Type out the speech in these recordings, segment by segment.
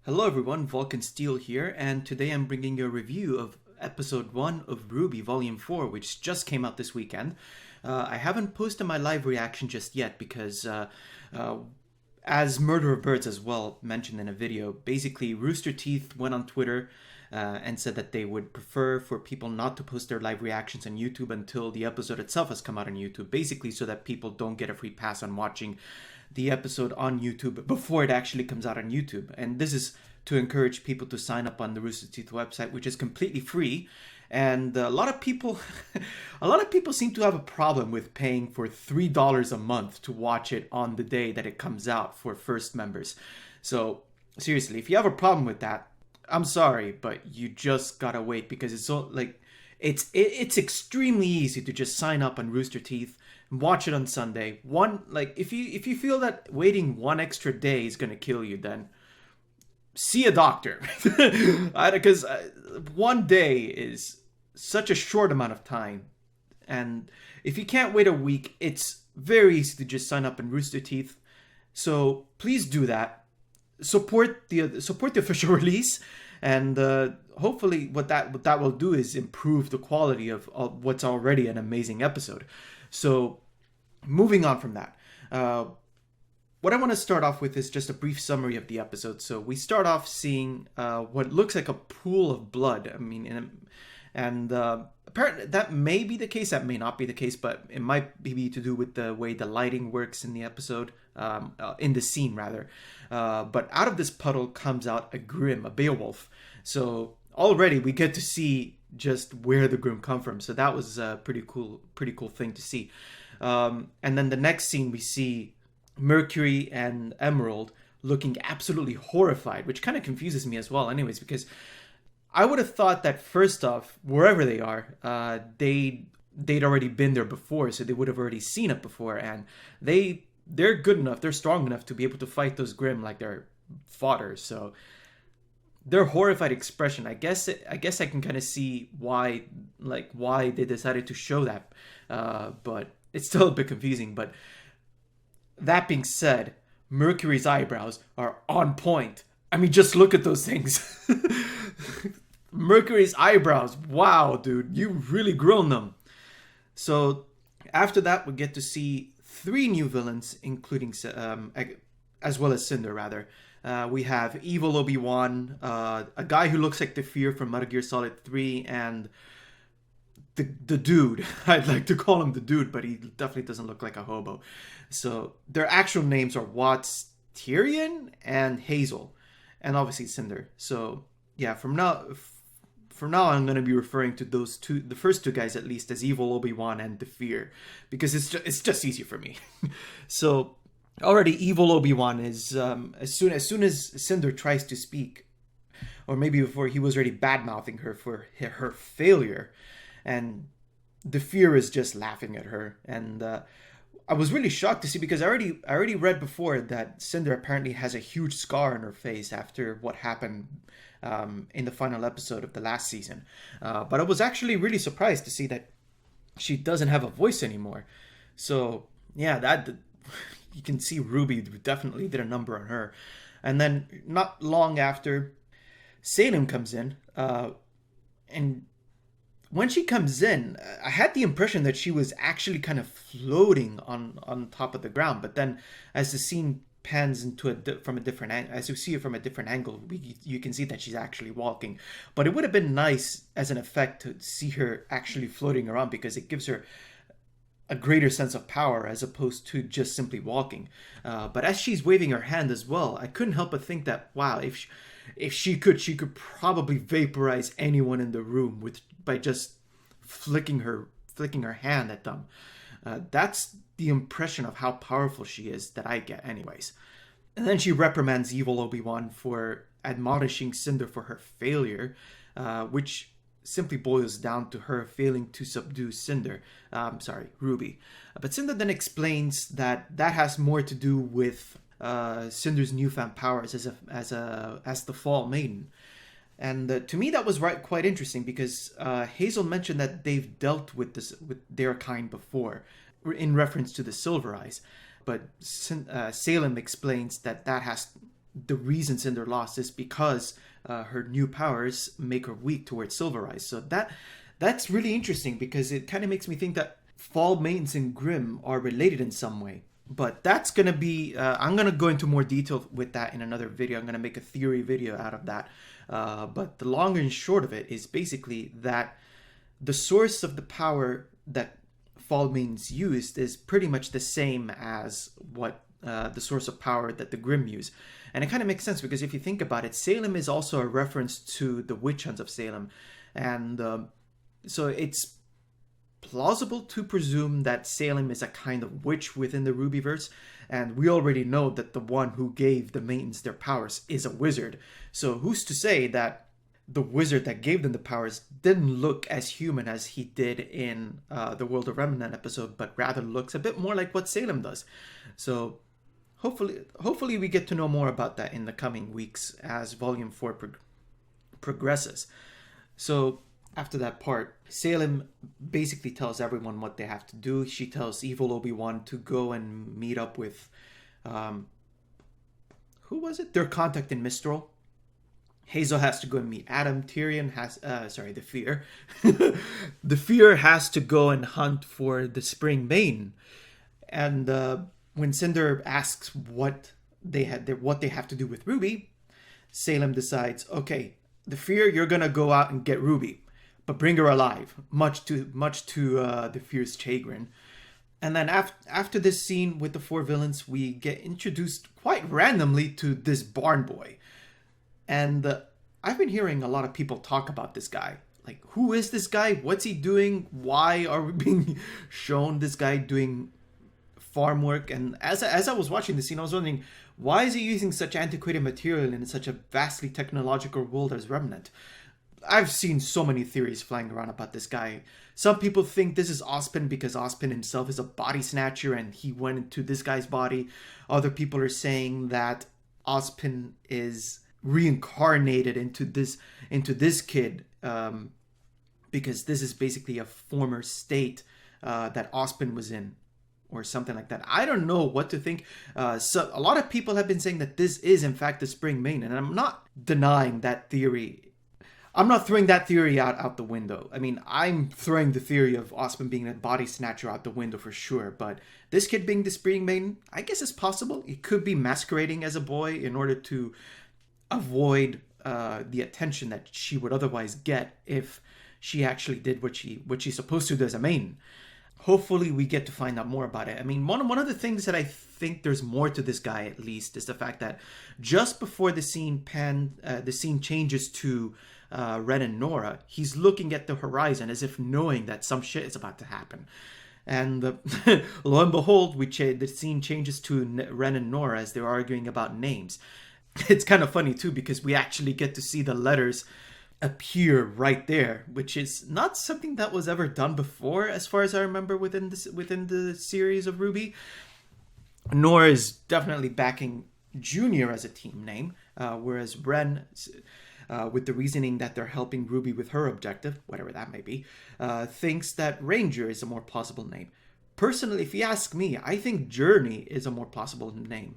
Hello everyone, Vulcan Steel here, and today I'm bringing you a review of episode 1 of RWBY Volume 4, which just came out this weekend. I haven't posted my live reaction just yet because, as Murder of Birds as well mentioned in a video, basically Rooster Teeth went on Twitter and said that they would prefer for people not to post their live reactions on YouTube until the episode itself has come out on YouTube, basically so that people don't get a free pass on watching the episode on YouTube before it actually comes out on YouTube. And this is to encourage people to sign up on the Rooster Teeth website, which is completely free. And a lot of people seem to have a problem with paying for $3 a month to watch it on the day that it comes out for first members. So seriously, if you have a problem with that, I'm sorry, but you just gotta wait, because it's so it's extremely easy to just sign up on Rooster Teeth and watch it on Sunday. If you feel that waiting one extra day is gonna kill you, then see a doctor, because one day is such a short amount of time, and if you can't wait a week, it's very easy to just sign up on Rooster Teeth. So please do that. Support the official release, and hopefully what that will do is improve the quality of what's already an amazing episode. So moving on from that, what I want to start off with is just a brief summary of the episode. So we start off seeing what looks like a pool of blood. I mean, and apparently that may be the case, that may not be the case, but it might be to do with the way the lighting works in the episode, in the scene rather. But out of this puddle comes out a Grimm, a Beowulf. So already we get to see just where the Grimm come from. So that was a pretty cool thing to see. And then the next scene we see Mercury and Emerald looking absolutely horrified, which kind of confuses me as well anyways, because I would have thought that first off, wherever they are, they'd already been there before, so they would have already seen it before, and they're good enough, they're strong enough to be able to fight those Grimm like they're fodder. So their horrified expression, I guess I can kind of see why they decided to show that, but it's still a bit confusing. But that being said, Mercury's eyebrows are on point. I mean, just look at those things. Mercury's eyebrows, wow, dude, you really grown them. So after that, we get to see 3 new villains, including as well as Cinder rather. We have evil Obi Wan, a guy who looks like the Fear from Metal Gear Solid 3, and the dude. I'd like to call him the dude, but he definitely doesn't look like a hobo. So their actual names are Watts, Tyrion, and Hazel, and obviously Cinder. So yeah, from now I'm going to be referring to the first 2 guys at least, as evil Obi-Wan and the Fear, because it's just easier for me. So already evil Obi-Wan is as soon as Cinder tries to speak, or maybe before, he was already bad-mouthing her for her failure, and the Fear is just laughing at her. And I was really shocked to see, because I already read before that Cinder apparently has a huge scar on her face after what happened in the final episode of the last season. But I was actually really surprised to see that she doesn't have a voice anymore. So yeah, that you can see RWBY definitely did a number on her. And then not long after, Salem comes in, and when she comes in, I had the impression that she was actually kind of floating on top of the ground. But then, as the scene pans into from a different angle, as you see it from a different angle, you can see that she's actually walking. But it would have been nice as an effect to see her actually floating around, because it gives her a greater sense of power as opposed to just simply walking. But as she's waving her hand as well, I couldn't help but think that, wow, if she could probably vaporize anyone in the room by just flicking her hand at them. That's the impression of how powerful she is that I get anyways. And then she reprimands evil Obi-Wan for admonishing Cinder for her failure, which simply boils down to her failing to subdue RWBY. But Cinder then explains that has more to do with Cinder's newfound powers as the Fall Maiden. And to me, that was quite interesting, because Hazel mentioned that they've dealt with their kind before, in reference to the Silver Eyes. But Salem explains that the reason Cinder lost is because her new powers make her weak towards Silver Eyes. So that's really interesting, because it kind of makes me think that Fall Maidens and Grimm are related in some way. But that's going to be... I'm going to go into more detail with that in another video. I'm going to make a theory video out of that. But the long and short of it is basically that the source of the power that Fall Maidens used is pretty much the same as what the source of power that the Grimm use. And it kind of makes sense, because if you think about it, Salem is also a reference to the witch hunts of Salem. And so it's plausible to presume that Salem is a kind of witch within the RWBYverse, and we already know that the one who gave the Maidens their powers is a wizard. So who's to say that the wizard that gave them the powers didn't look as human as he did in the World of Remnant episode, but rather looks a bit more like what Salem does. So hopefully we get to know more about that in the coming weeks as Volume 4 progresses. So after that part, Salem basically tells everyone what they have to do. She tells evil Obi Wan to go and meet up with, who was it? Their contact in Mistral. Hazel has to go and meet Adam. Tyrion has, the Fear. The Fear has to go and hunt for the Spring Maiden. And when Cinder asks what they have to do with Ruby, Salem decides, okay, the Fear, you're gonna go out and get Ruby, but bring her alive, much to the Fear's chagrin. And then after this scene with the 4 villains, we get introduced quite randomly to this barn boy. And I've been hearing a lot of people talk about this guy. Like, who is this guy? What's he doing? Why are we being shown this guy doing farm work? And as I was watching the scene, I was wondering, why is he using such antiquated material in such a vastly technological world as Remnant? I've seen so many theories flying around about this guy. Some people think this is Ozpin because Ozpin himself is a body snatcher and he went into this guy's body. Other people are saying that Ozpin is reincarnated into this kid, because this is basically a former state that Ozpin was in, or something like that. I don't know what to think. So a lot of people have been saying that this is in fact the Spring Maiden, and I'm not denying that theory. I'm not throwing that theory out the window. I mean, I'm throwing the theory of Ozpin being a body snatcher out the window for sure, but this kid being the Spring Maiden, I guess it's possible. He could be masquerading as a boy in order to avoid the attention that she would otherwise get if she actually did what she's supposed to do as a maiden. Hopefully we get to find out more about it. I mean, one of the things that I think there's more to this guy, at least, is the fact that just before the scene changes to Ren and Nora, he's looking at the horizon as if knowing that some shit is about to happen. And lo and behold, the scene changes to Ren and Nora as they're arguing about names. It's kind of funny too, because we actually get to see the letters appear right there, which is not something that was ever done before, as far as I remember, within the series of RWBY. Nora is definitely backing Junior as a team name, whereas Ren, with the reasoning that they're helping Ruby with her objective, whatever that may be, thinks that Ranger is a more plausible name. Personally, if you ask me, I think Journey is a more plausible name,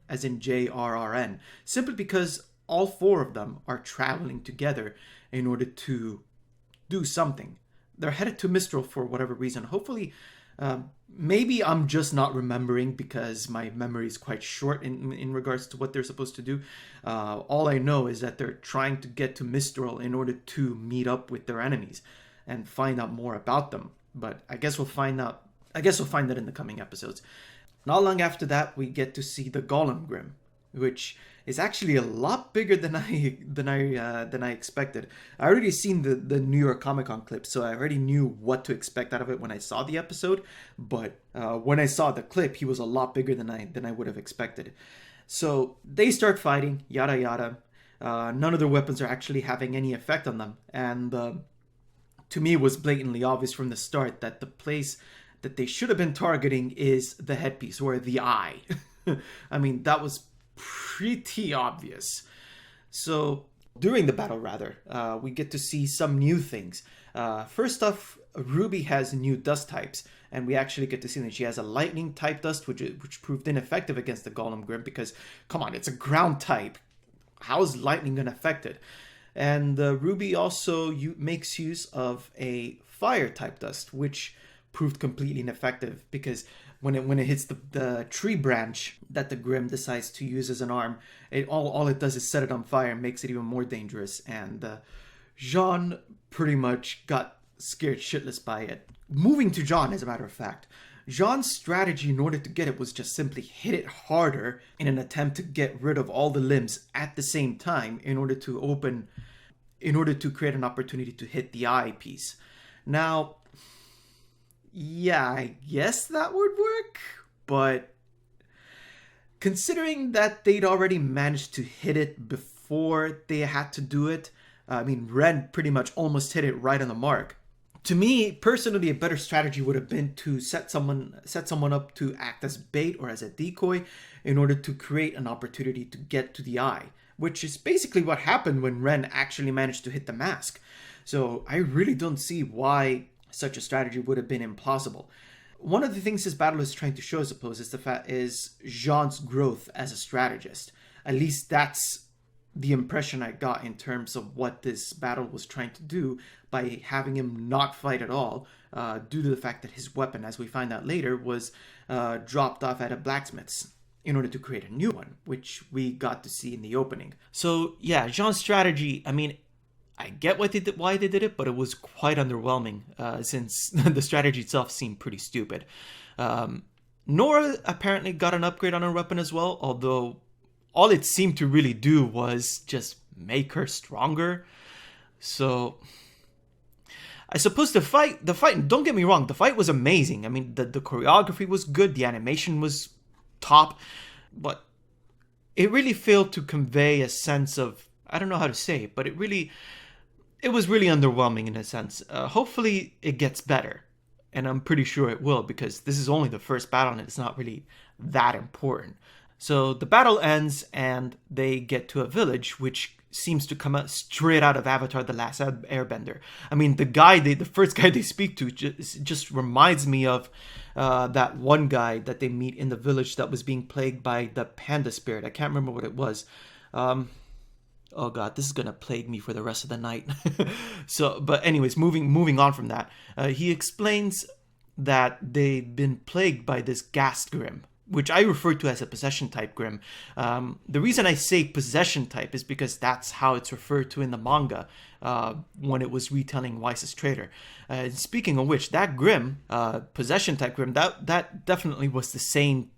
as in JRRN, simply because all 4 of them are traveling together in order to do something. They're headed to Mistral for whatever reason. Hopefully, maybe I'm just not remembering because my memory is quite short in regards to what they're supposed to do. All I know is that they're trying to get to Mistral in order to meet up with their enemies and find out more about them. But I guess we'll find out. I guess we'll find that in the coming episodes. Not long after that, we get to see the Golem Grimm, which is actually a lot bigger than I expected. I already seen the New York Comic Con clip, so I already knew what to expect out of it when I saw the episode. But when I saw the clip, he was a lot bigger than I would have expected. So they start fighting, yada yada. None of their weapons are actually having any effect on them, and to me, it was blatantly obvious from the start that the place that they should have been targeting is the headpiece or the eye. I mean, that was pretty obvious. So During the battle, rather, we get to see some new things. First off, RWBY has new dust types, and we actually get to see that she has a lightning type dust, which proved ineffective against the Golem Grim because, come on, it's a ground type. How's lightning gonna affect it? And RWBY also makes use of a fire type dust, which proved completely ineffective because when it hits the tree branch that the Grim decides to use as an arm, all it does is set it on fire and makes it even more dangerous. And Jean pretty much got scared shitless by it. Moving to Jean, as a matter of fact, Jean's strategy in order to get it was just simply hit it harder in an attempt to get rid of all the limbs at the same time in order to create an opportunity to hit the eye piece. Now, yeah, I guess that would work, but considering that they'd already managed to hit it before they had to do it, I mean, Ren pretty much almost hit it right on the mark. To me, personally, a better strategy would have been to set someone up to act as bait or as a decoy in order to create an opportunity to get to the eye, which is basically what happened when Ren actually managed to hit the mask. So I really don't see why such a strategy would have been implausible. One of the things this battle is trying to show, I suppose, is Jean's growth as a strategist. At least that's the impression I got in terms of what this battle was trying to do by having him not fight at all, due to the fact that his weapon, as we find out later, was dropped off at a blacksmith's in order to create a new one, which we got to see in the opening. So yeah, Jean's strategy, I mean, I get why they did it, but it was quite underwhelming, since the strategy itself seemed pretty stupid. Nora apparently got an upgrade on her weapon as well, although all it seemed to really do was just make her stronger. So I suppose the fight, don't get me wrong, the fight was amazing. I mean, the choreography was good, the animation was top, but it really failed to convey a sense of, I don't know how to say it, but it was really underwhelming in a sense. Hopefully it gets better, and I'm pretty sure it will, because this is only the first battle and it's not really that important. So the battle ends and they get to a village, which seems to come out straight out of Avatar: The Last Airbender. I mean, the first guy they speak to just reminds me of that one guy that they meet in the village that was being plagued by the panda spirit. I can't remember what it was. Oh god, this is gonna plague me for the rest of the night. But anyways, moving on from that, he explains that they've been plagued by this Ghast Grim, which I refer to as a possession type Grim. The reason I say possession type is because that's how it's referred to in the manga when it was retelling Weiss's Traitor. Speaking of which, that Grim, possession type Grim, that definitely was the same.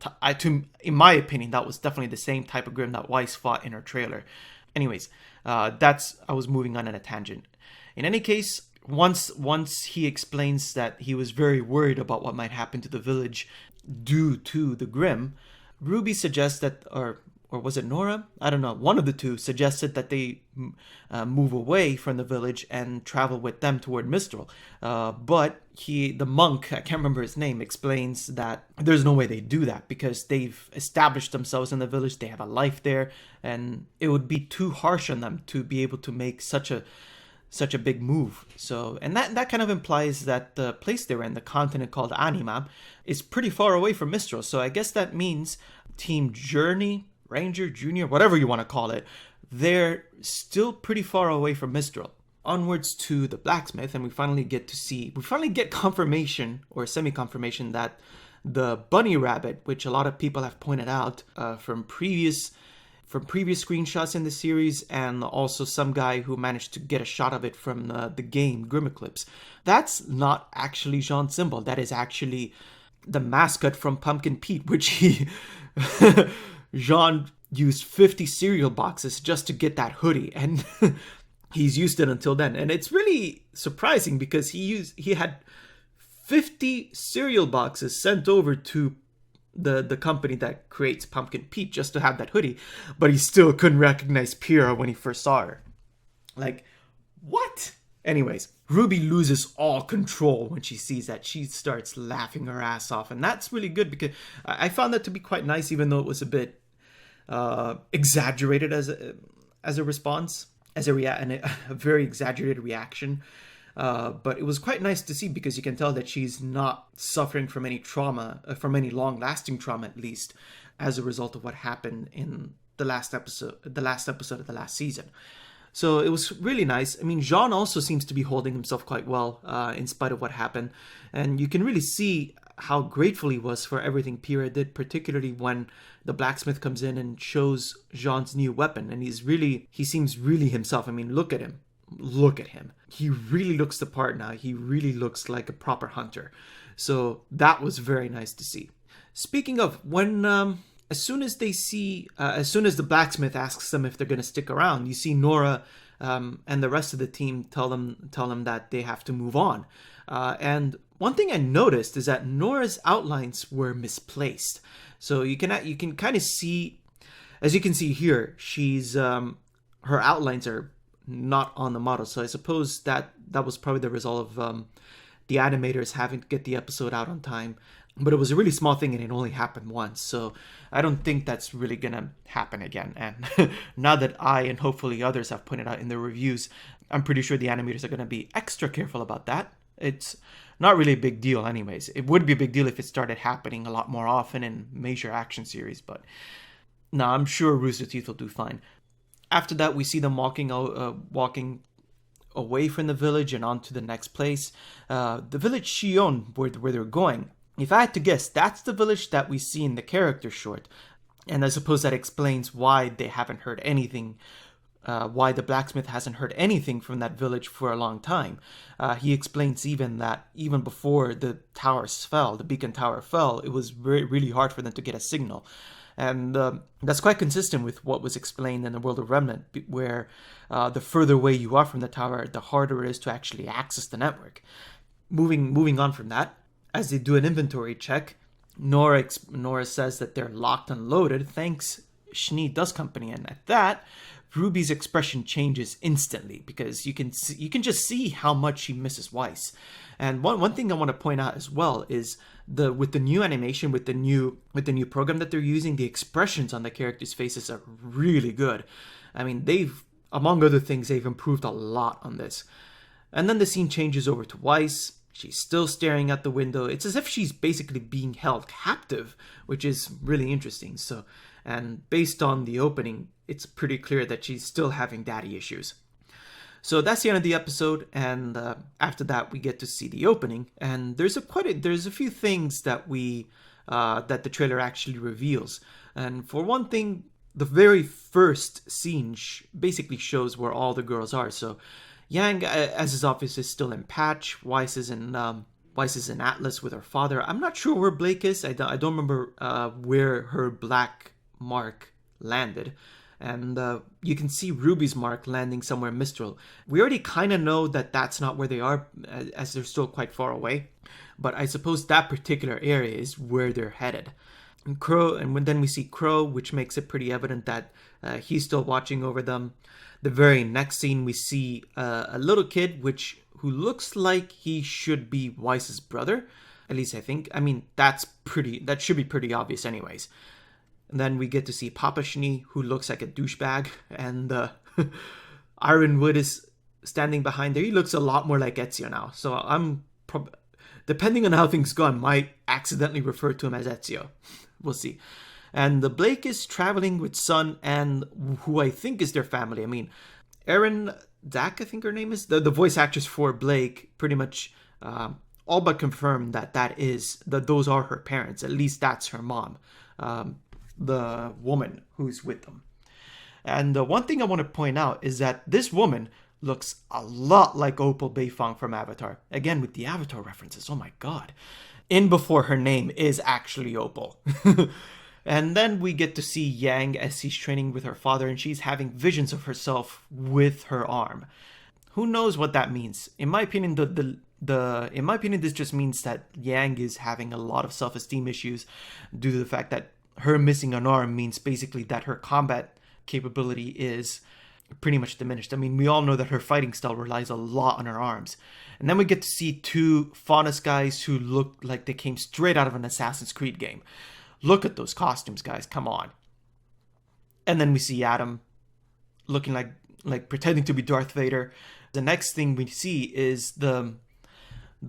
In my opinion, that was definitely the same type of Grim that Weiss fought in her trailer. Anyways, I was moving on a tangent. In any case, once he explains that he was very worried about what might happen to the village due to the Grim, RWBY suggests that, or was it Nora? I don't know. One of the two suggested that they move away from the village and travel with them toward Mistral. But the monk, I can't remember his name, explains that there's no way they do that because they've established themselves in the village. They have a life there, and it would be too harsh on them to be able to make such a big move. So, and that kind of implies that the place they're in, the continent called Anima, is pretty far away from Mistral. So I guess that means Team Journey, Ranger, Junior, whatever you want to call it, they're still pretty far away from Mistral. Onwards to the blacksmith, and we finally get confirmation or semi-confirmation that the bunny rabbit, which a lot of people have pointed out from previous screenshots in the series, and also some guy who managed to get a shot of it from the game Grim Eclipse, that's not actually Jean's symbol. That is actually the mascot from Pumpkin Pete, which Jean used 50 cereal boxes just to get that hoodie, and he's used it until then. And it's really surprising because he had 50 cereal boxes sent over to the company that creates Pumpkin Pete just to have that hoodie, but he still couldn't recognize Pyrrha when he first saw her. Like, what? Anyways, RWBY loses all control when she sees that. She starts laughing her ass off, and that's really good because I found that to be quite nice, even though it was a bit exaggerated as a response. as a very exaggerated reaction. But it was quite nice to see because you can tell that she's not suffering from any trauma, from any long-lasting trauma at least, as a result of what happened in the last episode of the last season. So it was really nice. I mean, Jean also seems to be holding himself quite well in spite of what happened. And you can really see how grateful he was for everything Pyrrha did, particularly when the blacksmith comes in and shows Jean's new weapon. And he seems really himself. I mean, look at him. Look at him. He really looks the part now. He really looks like a proper hunter. So that was very nice to see. Speaking of, as soon as the blacksmith asks them if they're going to stick around, you see Nora and the rest of the team tell them that they have to move on. And one thing I noticed is that Nora's outlines were misplaced. So you can kind of see, as you can see here, her outlines are not on the model. So I suppose that was probably the result of the animators having to get the episode out on time. But it was a really small thing and it only happened once. So I don't think that's really going to happen again. And now that I and hopefully others have pointed out in their reviews, I'm pretty sure the animators are going to be extra careful about that. It's not really a big deal anyways. It would be a big deal if it started happening a lot more often in major action series. But no, I'm sure Rooster Teeth will do fine. After that, we see them walking away from the village and on to the next place. The village Shion, where they're going. If I had to guess, that's the village that we see in the character short. And I suppose that explains why they haven't heard anything, why the blacksmith hasn't heard anything from that village for a long time. He explains even that even before the towers fell, the beacon tower fell, it was really hard for them to get a signal. And that's quite consistent with what was explained in the world of Remnant, where the further away you are from the tower, the harder it is to actually access the network. Moving on from that, as they do an inventory check, Nora says that they're locked and loaded, thanks Schnee Dust Company. And at that, Ruby's expression changes instantly because you can just see how much she misses Weiss. And one thing I want to point out as well is with the new animation, with the new program that they're using, the expressions on the characters' faces are really good. I mean, among other things, they've improved a lot on this. And then the scene changes over to Weiss. She's still staring at the window. It's as if she's basically being held captive, which is really interesting. And based on the opening, it's pretty clear that she's still having daddy issues. So that's the end of the episode, and after that we get to see the opening. And there's a few things that that the trailer actually reveals. And for one thing, the very first scene basically shows where all the girls are. So Yang, as is obvious, is still in Patch. Weiss is in Atlas with her father. I'm not sure where Blake is. I don't remember where her black mark landed. And you can see Ruby's mark landing somewhere in Mistral. We already kind of know that that's not where they are, as they're still quite far away. But I suppose that particular area is where they're headed. And then we see Crow, which makes it pretty evident that he's still watching over them. The very next scene, we see a little kid, who looks like he should be Weiss's brother. At least I think. I mean, that should be pretty obvious anyways. And then we get to see Papa Schnee, who looks like a douchebag. And Ironwood is standing behind there. He looks a lot more like Ezio now. So I'm depending on how things go, I might accidentally refer to him as Ezio. We'll see. And the Blake is traveling with Sun and who I think is their family. I mean, Erin Dak, I think her name is. The voice actress for Blake pretty much all but confirmed that those are her parents. At least that's her mom, the woman who's with them. And one thing I want to point out is that this woman looks a lot like Opal Beifong from Avatar. Again, with the Avatar references. Oh my god. In before her name is actually Opal. And then we get to see Yang as she's training with her father, and she's having visions of herself with her arm. Who knows what that means? In my opinion, this just means that Yang is having a lot of self-esteem issues due to the fact that her missing an arm means basically that her combat capability is pretty much diminished. I mean, we all know that her fighting style relies a lot on her arms. And then we get to see two Faunus guys who look like they came straight out of an Assassin's Creed game. Look at those costumes, guys. Come on. And then we see Adam looking like like pretending to be Darth Vader. The next thing we see is the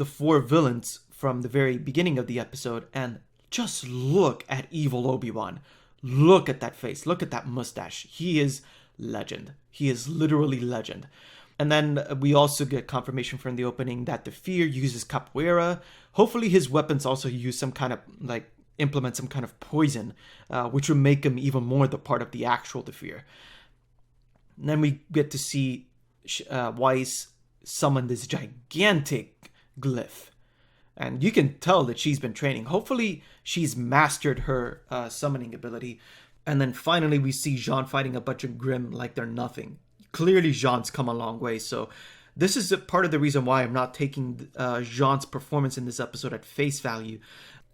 4 villains from the very beginning of the episode, and just look at evil Obi Wan. Look at that face. Look at that mustache. He is legend. He is literally legend. And then we also get confirmation from the opening that the Fear uses capoeira. Hopefully his weapons also use some kind of, like, implement some kind of poison, which would make him even more the part of the actual the Fear. And then we get to see Weiss summon this gigantic glyph. And you can tell that she's been training. Hopefully she's mastered her summoning ability. And then finally we see Jean fighting a bunch of Grimm like they're nothing. Clearly Jean's come a long way. So this is a part of the reason why I'm not taking Jean's performance in this episode at face value.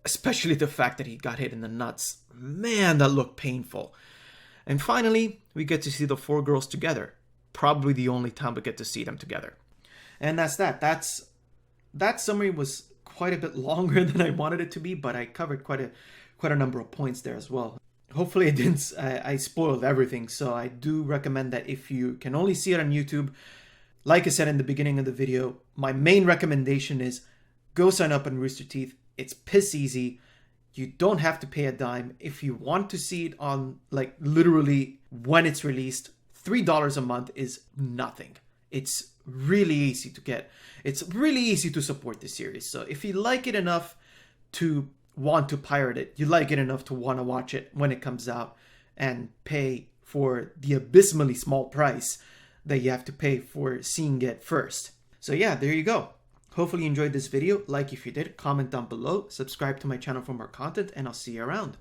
Especially the fact that he got hit in the nuts. Man, that looked painful. And finally, we get to see the 4 girls together. Probably the only time we get to see them together. And that's that. That summary was quite a bit longer than I wanted it to be, but I covered quite a number of points there as well. Hopefully I spoiled everything, so I do recommend that if you can only see it on YouTube, like I said in the beginning of the video, my main recommendation is go sign up on Rooster Teeth. It's piss easy. You don't have to pay a dime. If you want to see it on, like, literally when it's released, $3 a month is nothing. It's really easy to get. It's really easy to support this series. So if you like it enough to want to pirate it, you like it enough to want to watch it when it comes out and pay for the abysmally small price that you have to pay for seeing it first. So yeah, there you go. Hopefully you enjoyed this video. Like if you did, comment down below, subscribe to my channel for more content, and I'll see you around.